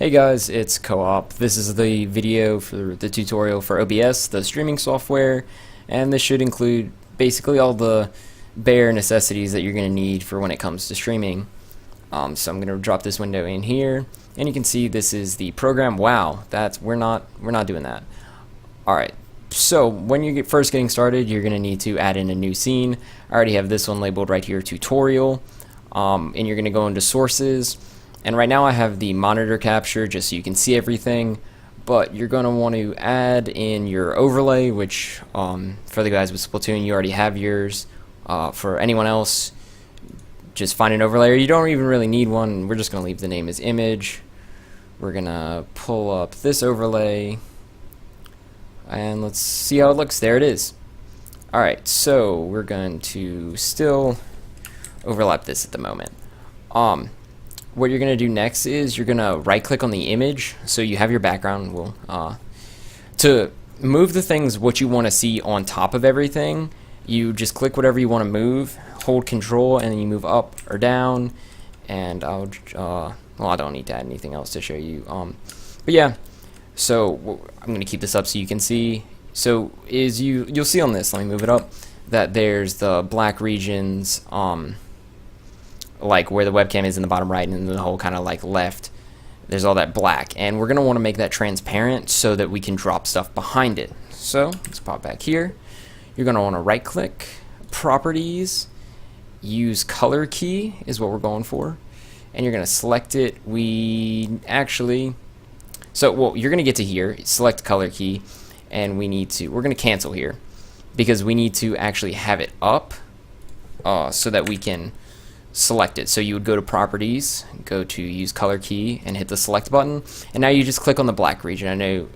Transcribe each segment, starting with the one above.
Hey guys, it's Co-op. This is the video for the tutorial for OBS, the streaming software, and this should include basically all the bare necessities that you're going to need for when it comes to streaming. So I'm going to drop this window in here, and you can see this is the program. Wow, we're not doing that. All right. So when you're first getting started, you're going to need to add in a new scene. I already have this one labeled right here, tutorial, and you're going to go into sources. And right now I have the monitor capture just so you can see everything, but you're going to want to add in your overlay, which for the guys with Splatoon, you already have yours. For anyone else, just find an overlay, or you don't even really need one. We're just going to leave the name as image. We're going to pull up this overlay, and let's see how it looks. There it is. Alright, so we're going to still overlap this at the moment. What you're going to do next is you're going to right click on the image, so you have your background. To move the things what you want to see on top of everything, you just click whatever you want to move, hold control, and then you move up or down. And well, I don't need to add anything else to show you. But yeah, so I'm going to keep this up so you can see. So you'll see on this, let me move it up, that there's the black regions, like where the webcam is in the bottom right, and then the whole kind of like left, there's all that black, and we're going to want to make that transparent so that we can drop stuff behind it. So let's pop back here. You're going to want to right click, properties, use color key is what we're going for, and you're going to select it. Well, you're going to get to here, select color key, and we're going to cancel here because we need to actually have it up so that we can select it. So you would go to properties, go to use color key, and hit the select button, and now you just click on the black region. I know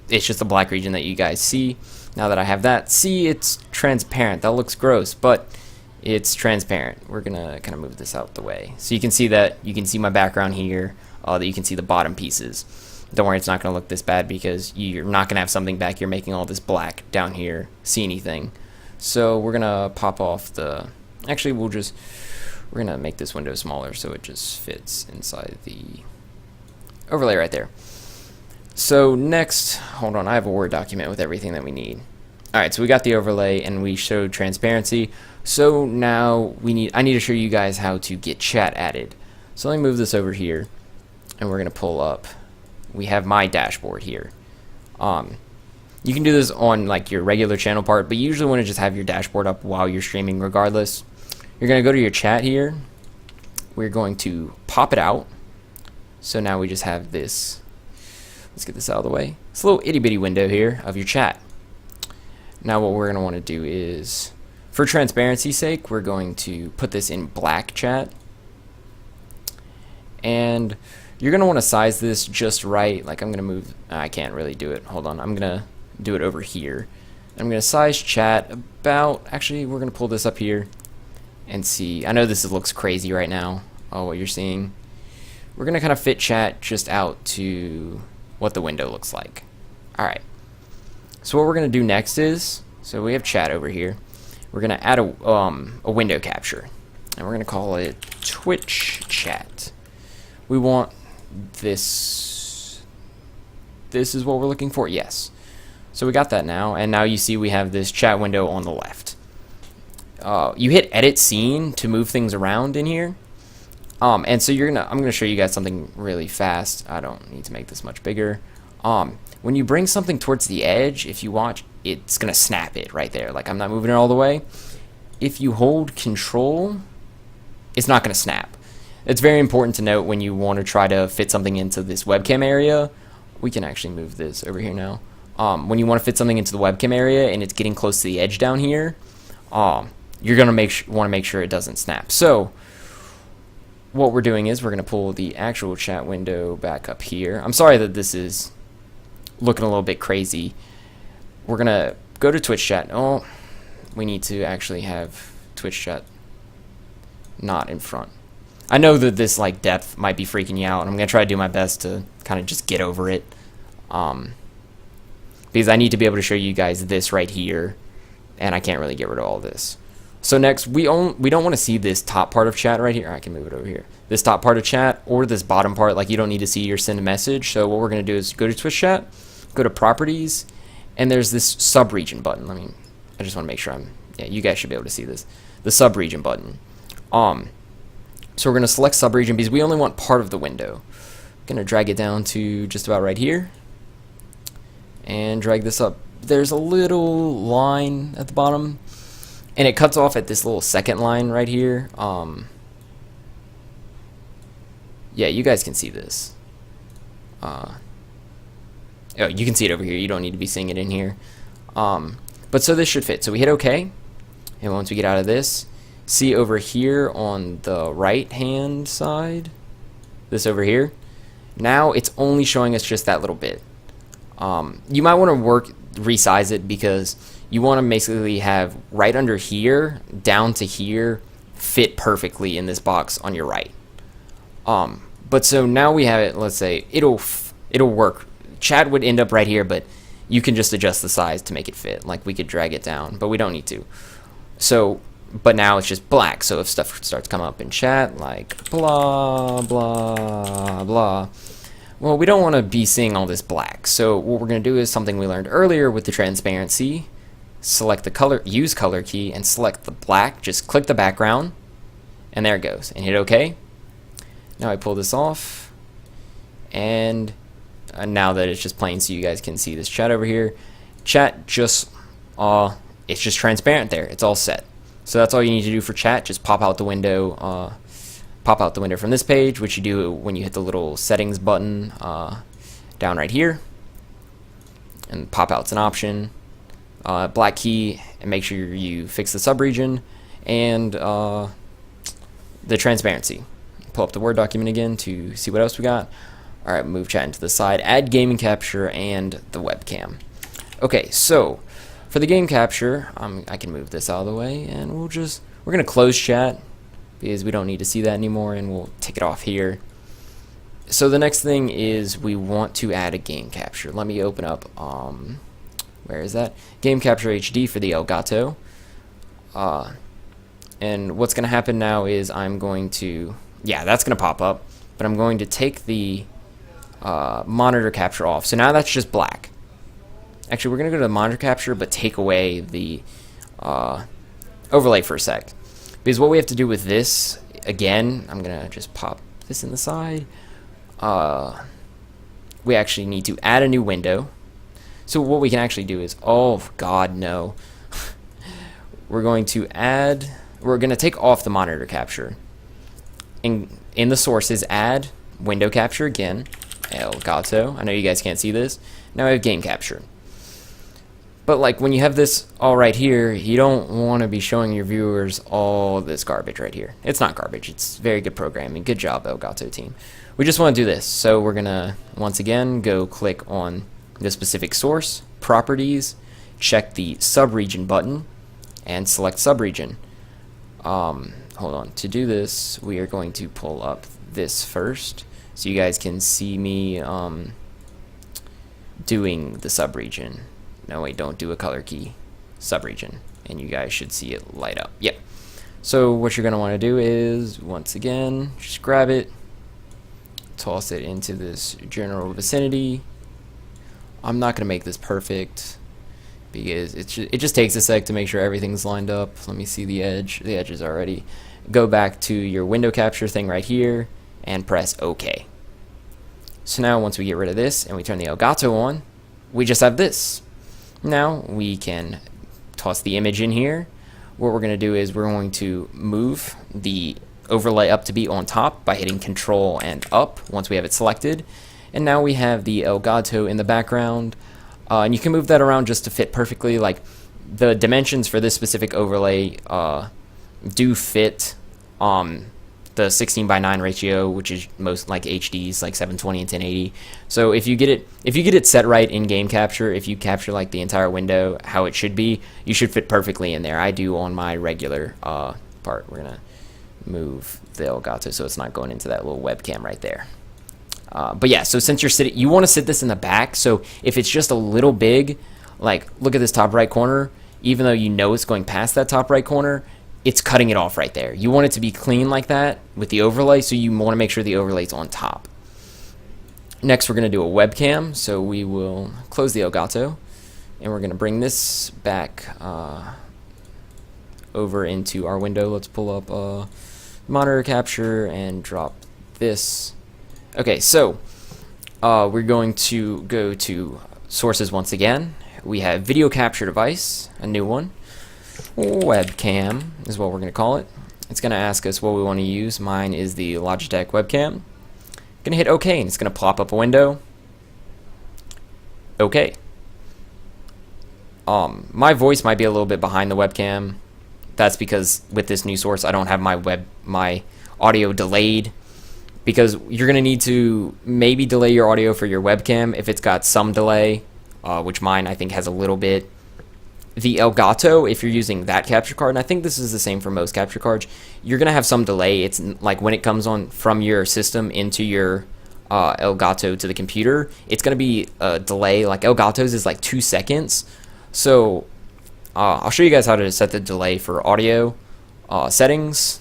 it's just the black region that you guys see. Now that I have that, see, it's transparent. That looks gross, but it's transparent. We're gonna kind of move this out the way so you can see that. You can see my background here, that you can see the bottom pieces. Don't worry, it's not gonna look this bad because you're not gonna have something back here making all this black down here see anything. So we're gonna pop off the, actually we're gonna make this window smaller so it just fits inside the overlay right there. So next, hold on, I have a Word document with everything that we need. Alright, so we got the overlay and we showed transparency. So now I need to show you guys how to get chat added. So let me move this over here, and we're gonna pull up. We have my dashboard here. You can do this on like your regular channel part, but you usually want to just have your dashboard up while you're streaming regardless. You're going to go to your chat here. We're going to pop it out. So now we just have this. Let's get this out of the way. It's a little itty bitty window here of your chat. Now what we're going to want to do is, for transparency's sake, we're going to put this in black chat. And you're going to want to size this just right. Like I'm going to move, I can't really do it. Hold on, I'm going to do it over here. I'm going to size chat about, actually we're going to pull this up here and see. I know this looks crazy right now, what you're seeing. We're going to kind of fit chat just out to what the window looks like. Alright, so what we're going to do next is, so we have chat over here. We're going to add a window capture, and we're going to call it Twitch chat. We want this is what we're looking for, yes. So we got that now, and now you see we have this chat window on the left. You hit edit scene to move things around in here, and so I'm gonna show you guys something really fast. I don't need to make this much bigger. When you bring something towards the edge, if you watch, it's gonna snap it right there. Like I'm not moving it all the way. If you hold control, it's not gonna snap. It's very important to note when you want to try to fit something into this webcam area. We can actually move this over here now. When you want to fit something into the webcam area and it's getting close to the edge down here, you're gonna want to make sure it doesn't snap. So what we're doing is we're gonna pull the actual chat window back up here. I'm sorry that this is looking a little bit crazy. We're gonna go to Twitch chat. Oh, we need to actually have Twitch chat not in front. I know that this like depth might be freaking you out, and I'm gonna try to do my best to kind of just get over it, because I need to be able to show you guys this right here, and I can't really get rid of all this. So next, we don't want to see this top part of chat right here. I can move it over here. This top part of chat or this bottom part, like you don't need to see or send a message. So what we're going to do is go to Twitch chat, go to properties, and there's this sub-region button. I just want to make sure yeah, you guys should be able to see this. The sub-region button. So we're going to select sub-region because we only want part of the window. Going to drag it down to just about right here and drag this up. There's a little line at the bottom and it cuts off at this little second line right here. Yeah, you guys can see this. Oh, you can see it over here. You don't need to be seeing it in here. But so this should fit. So we hit OK, and once we get out of this, see over here on the right hand side, this over here, now it's only showing us just that little bit. You might want to resize it because you want to basically have right under here down to here fit perfectly in this box on your right. But so now we have it. Let's say it'll work. Chat would end up right here, but you can just adjust the size to make it fit. Like we could drag it down, but we don't need to. So, but now it's just black. So if stuff starts to come up in chat, like blah blah blah, well, we don't want to be seeing all this black. So what we're going to do is something we learned earlier with the transparency. Select the color, use color key, and select the black. Just click the background, and there it goes. And hit OK. Now I pull this off, and now that it's just plain so you guys can see this chat over here, chat just, it's just transparent there. It's all set. So that's all you need to do for chat. Just pop out the window, from this page, which you do when you hit the little settings button down right here, and pop out's an option. Black key, and make sure you fix the subregion and the transparency. Pull up the Word document again to see what else we got. Alright, move chat into the side, add gaming capture and the webcam. Okay, so for the game capture, I can move this out of the way, and we're gonna close chat because we don't need to see that anymore, and we'll take it off here. So the next thing is we want to add a game capture. Let me open up where is that? Game Capture HD for the Elgato. And what's going to happen now is I'm going to, yeah, that's going to pop up, but I'm going to take the monitor capture off. So now that's just black. Actually, we're going to go to the monitor capture, but take away the overlay for a sec. Because what we have to do with this, again, I'm going to just pop this in the side. We actually need to add a new window. So what we can actually do is, oh god no, we're going to take off the monitor capture. In the sources, add window capture again, Elgato. I know you guys can't see this. Now I have game capture. But like when you have this all right here, you don't want to be showing your viewers all this garbage right here. It's not garbage. It's very good programming. Good job, Elgato team. We just want to do this. So we're gonna once again go click on the specific source, properties, check the subregion button, and select subregion. Hold on. To do this, we are going to pull up this first, so you guys can see me doing the subregion. No, wait, don't do a color key. Subregion, and you guys should see it light up. Yep. So what you're going to want to do is, once again, just grab it, toss it into this general vicinity. I'm not going to make this perfect because it just takes a sec to make sure everything's lined up. Let me see the edge. The edge is already. Go back to your window capture thing right here and press OK. So now once we get rid of this and we turn the Elgato on, we just have this. Now we can toss the image in here. What we're going to do is we're going to move the overlay up to be on top by hitting Control and up once we have it selected. And now we have the Elgato in the background, and you can move that around just to fit perfectly. Like the dimensions for this specific overlay do fit the 16:9 ratio, which is most like HDs, like 720 and 1080. So if you get it set right in game capture, if you capture like the entire window how it should be, you should fit perfectly in there. I do on my regular part. We're gonna move the Elgato so it's not going into that little webcam right there. But yeah, so since you're sitting, you want to sit this in the back. So if it's just a little big, like look at this top right corner, even though you know it's going past that top right corner, it's cutting it off right there. You want it to be clean like that with the overlay, so you want to make sure the overlay's on top. Next, we're going to do a webcam, so we will close the Elgato, and we're going to bring this back over into our window. Let's pull up monitor capture and drop this. Okay, so we're going to go to sources once again. We have video capture device, a new one. Webcam is what we're going to call it. It's going to ask us what we want to use. Mine is the Logitech webcam. Going to hit OK, and it's going to pop up a window. OK. My voice might be a little bit behind the webcam. That's because with this new source, I don't have my audio delayed, because you're going to need to maybe delay your audio for your webcam if it's got some delay, which mine I think has a little bit. The Elgato, if you're using that capture card, and I think this is the same for most capture cards, you're going to have some delay. It's like when it comes on from your system into your Elgato to the computer, it's going to be a delay. Like Elgato's is like 2 seconds. So I'll show you guys how to set the delay for audio. Settings,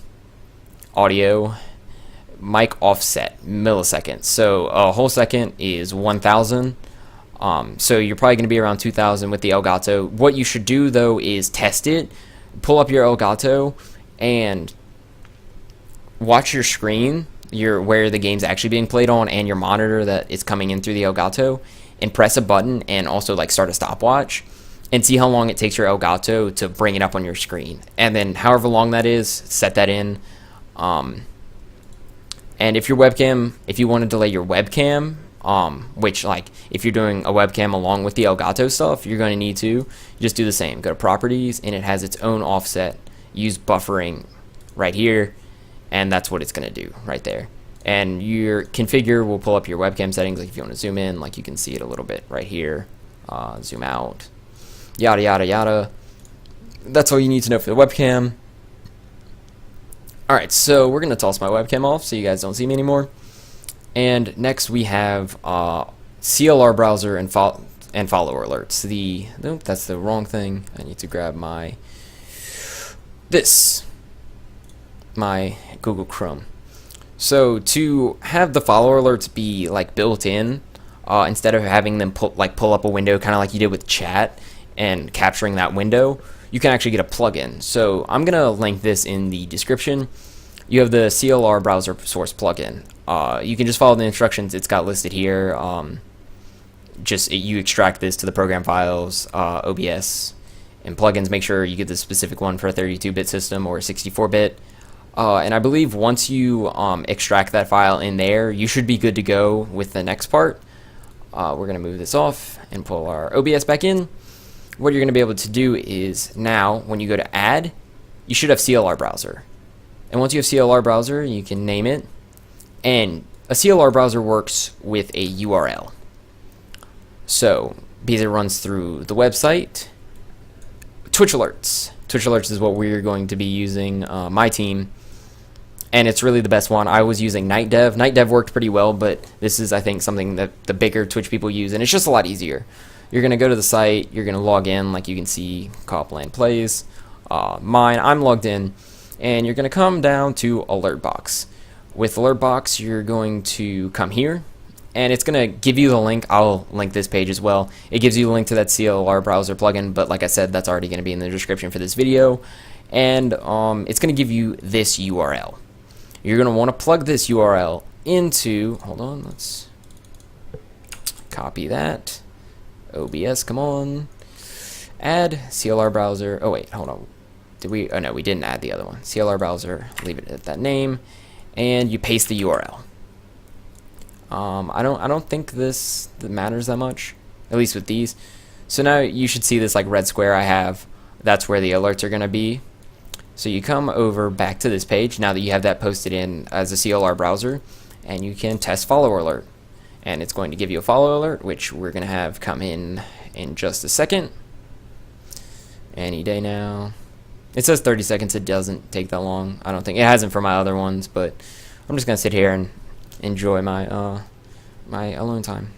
audio, mic offset, milliseconds. So a whole second is 1,000. So you're probably going to be around 2,000 with the Elgato. What you should do though is test it. Pull up your Elgato and watch your screen, where the game's actually being played on, and your monitor that is coming in through the Elgato, and press a button and also like start a stopwatch and see how long it takes your Elgato to bring it up on your screen. And then however long that is, set that in. And if your webcam, if you want to delay your webcam, which like if you're doing a webcam along with the Elgato stuff, you're going to need to just do the same. Go to properties, and it has its own offset. Use buffering right here, and that's what it's going to do right there. And your configure will pull up your webcam settings. Like if you want to zoom in, like you can see it a little bit right here. Zoom out, yada yada yada. That's all you need to know for the webcam. Alright, so we're going to toss my webcam off so you guys don't see me anymore. And next we have CLR browser and follower alerts. Nope, that's the wrong thing. I need to grab my Google Chrome. So to have the follower alerts be like built in, instead of having them pull up a window kind of like you did with chat and capturing that window, you can actually get a plugin. So I'm gonna link this in the description. You have the CLR browser source plugin. You can just follow the instructions it's got listed here. You extract this to the program files, OBS, and plugins. Make sure you get the specific one for a 32-bit system or a 64-bit. And I believe once you extract that file in there, you should be good to go with the next part. We're going to move this off and pull our OBS back in. What you're going to be able to do is now, when you go to add, you should have CLR browser. And once you have CLR browser, you can name it. And a CLR browser works with a URL. So, because it runs through the website, Twitch Alerts. Twitch Alerts is what we're going to be using, my team. And it's really the best one. I was using NightDev. NightDev worked pretty well, but this is, I think, something that the bigger Twitch people use, and it's just a lot easier. You're going to go to the site, you're going to log in, like you can see, Copland Plays. I'm logged in, and you're going to come down to Alert Box. With Alert Box, you're going to come here, and it's going to give you the link. I'll link this page as well. It gives you the link to that CLR browser plugin, but like I said, that's already going to be in the description for this video. And it's going to give you this URL. You're going to want to plug this URL into, hold on, let's copy that. OBS, come on. Add CLR browser. Oh wait, hold on. Did we? Oh no, we didn't add the other one. CLR browser. Leave it at that name, and you paste the URL. I don't think this matters that much, at least with these. So now you should see this like red square I have. That's where the alerts are going to be. So you come over back to this page now that you have that posted in as a CLR browser, and you can test follower alert. And it's going to give you a follow alert, which we're going to have come in just a second. Any day now. It says 30 seconds. It doesn't take that long. I don't think it hasn't for my other ones, but I'm just going to sit here and enjoy my my alone time.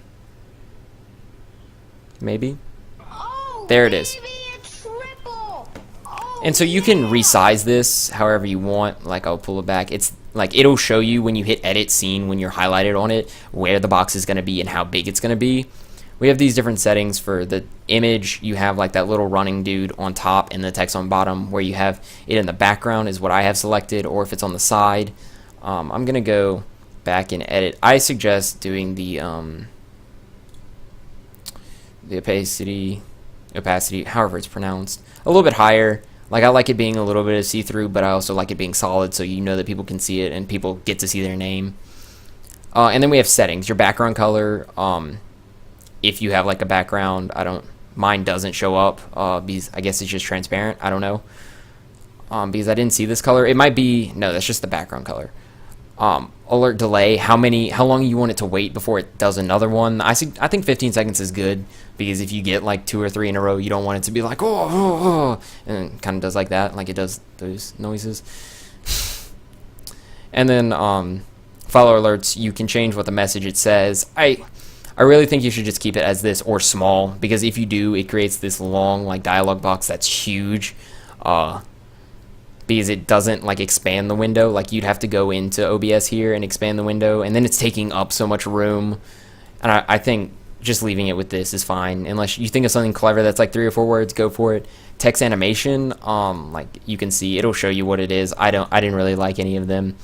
Maybe. Oh, there it is. Baby, a triple. Oh, And so you can resize this however you want. Like, I'll pull it back. It's like, it'll show you when you hit edit scene, when you're highlighted on it, where the box is going to be and how big it's going to be. We have these different settings. For the image, you have like that little running dude on top and the text on bottom. Where you have it in the background is what I have selected, or if it's on the side. I'm going to go back and edit. I suggest doing the opacity, however it's pronounced, a little bit higher. Like, I like it being a little bit of see-through, but I also like it being solid, so you know that people can see it and people get to see their name. And then we have settings, your background color. If you have like a background, mine doesn't show up because I guess it's just transparent. I don't know, because I didn't see this color. It might be, no, that's just the background color. Alert delay, how long you want it to wait before it does another one. I think 15 seconds is good, because if you get like 2 or 3 in a row, you don't want it to be like, oh, and it kind of does like that, like it does those noises. And then follow alerts, you can change what the message it says. I really think you should just keep it as this or small, because if you do, it creates this long like dialog box that's huge. Because it doesn't like expand the window. Like, you'd have to go into OBS here and expand the window, and then it's taking up so much room. And I think just leaving it with this is fine, unless you think of something clever that's like 3 or 4 words. Go for it. Text animation, like you can see, it'll show you what it is. I didn't really like any of them.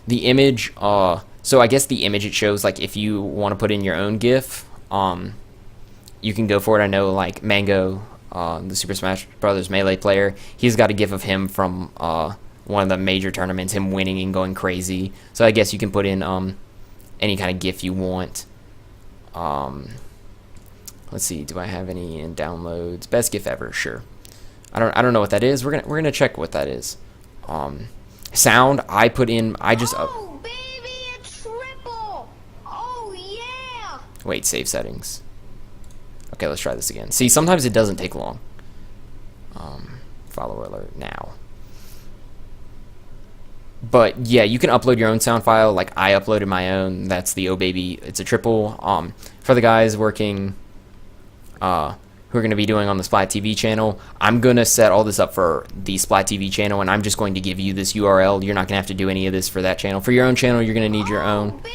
The image, so I guess the image it shows, like if you want to put in your own GIF, you can go for it. I know like Mango, the Super Smash Bros. Melee player, he's got a GIF of him from one of the major tournaments, him winning and going crazy. So I guess you can put in any kind of GIF you want. Let's see, do I have any in downloads? Best GIF ever, sure. I don't know what that is. We're gonna check what that is. Sound, I put in, Oh, baby, it's triple. Oh yeah. Wait, save settings. Okay, let's try this again. See, sometimes it doesn't take long. Follow alert now. But yeah, you can upload your own sound file. Like, I uploaded my own. That's the Oh Baby. It's a triple. For the guys working, who are going to be doing on the Splat TV channel, I'm going to set all this up for the Splat TV channel, and I'm just going to give you this URL. You're not going to have to do any of this for that channel. For your own channel, you're going to need your own. Baby,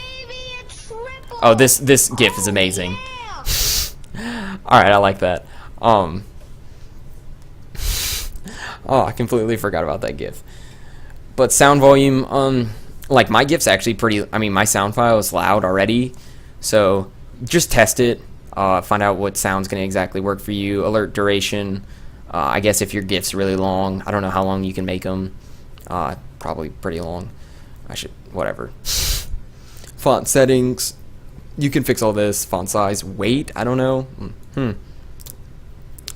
it's triple. Oh, this GIF is amazing. Yeah. Alright, I like that. Oh, I completely forgot about that GIF. But sound volume, like my GIF's actually pretty, my sound file is loud already, so just test it, find out what sound's going to exactly work for you. Alert duration, I guess if your GIF's really long, I don't know how long you can make them, probably pretty long. Whatever. Font settings, you can fix all this. Font size, weight, I don't know.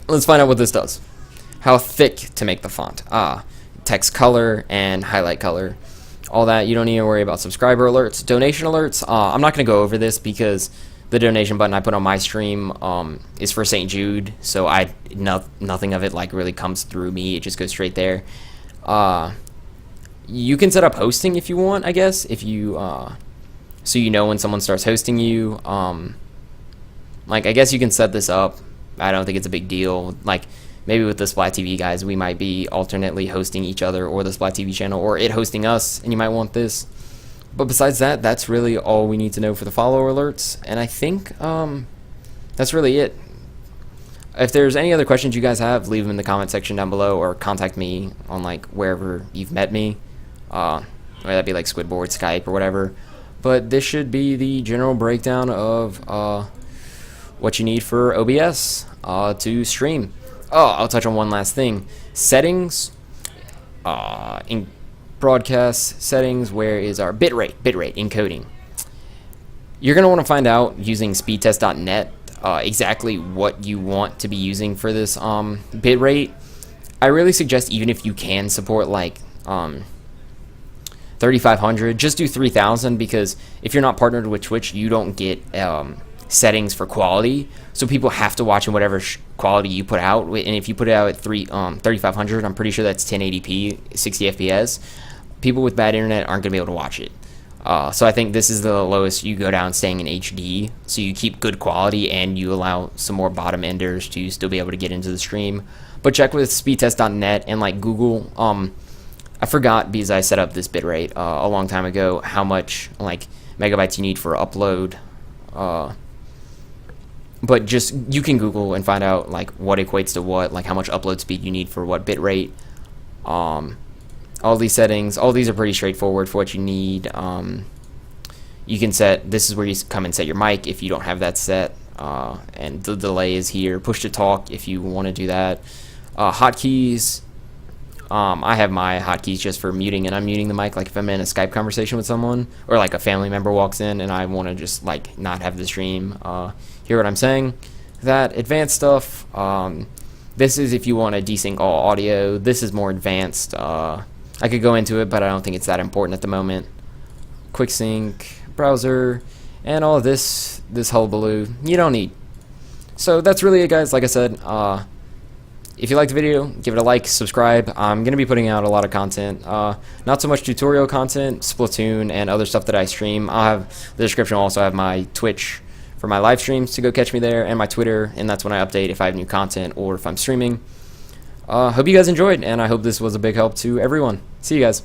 Let's find out what this does. How thick to make the font. Text color and highlight color. All that, you don't need to worry about. Subscriber alerts, donation alerts. I'm not going to go over this because the donation button I put on my stream is for St. Jude, so nothing of it like really comes through me. It just goes straight there. You can set up hosting if you want, I guess, if you so you know when someone starts hosting you. Like, I guess you can set this up. I don't think it's a big deal. Like, maybe with the Splat TV guys, we might be alternately hosting each other, or the Splat TV channel, or it hosting us, and you might want this. But besides that, that's really all we need to know for the follower alerts, and I think that's really it. If there's any other questions you guys have, leave them in the comment section down below, or contact me on like wherever you've met me. Whether that be like Squidboard, Skype, or whatever. But this should be the general breakdown of what you need for OBS to stream. Oh, I'll touch on one last thing. Settings. In broadcast settings, where is our bitrate encoding? You're going to want to find out using speedtest.net exactly what you want to be using for this bitrate. I really suggest, even if you can support like 3500, just do 3000, because if you're not partnered with Twitch, you don't get settings for quality, so people have to watch in whatever quality you put out. And if you put it out at 3500, I'm pretty sure that's 1080p 60 fps, people with bad internet aren't gonna be able to watch it. So I think this is the lowest you go down, staying in HD, so you keep good quality and you allow some more bottom enders to still be able to get into the stream. But check with speedtest.net and like Google. I forgot because I set up this bitrate a long time ago how much like megabytes you need for upload. But just you can Google and find out like what equates to what, like how much upload speed you need for what bitrate. All these settings, all these are pretty straightforward for what you need. You can set, this is where you come and set your mic if you don't have that set, and the delay is here. Push to talk if you want to do that. Hotkeys, I have my hotkeys just for muting and unmuting the mic, like if I'm in a Skype conversation with someone, or like a family member walks in and I want to just like not have the stream hear what I'm saying. That advanced stuff, this is if you want to desync all audio. This is more advanced. I could go into it, but I don't think it's that important at the moment. Quick sync, browser, and all of this hullabaloo you don't need. So that's really it, guys. Like I said, if you liked the video, give it a like, subscribe. I'm going to be putting out a lot of content. Not so much tutorial content, Splatoon, and other stuff that I stream. I'll have the description will also have my Twitch for my live streams to go catch me there, and my Twitter, and that's when I update if I have new content or if I'm streaming. Hope you guys enjoyed, and I hope this was a big help to everyone. See you guys.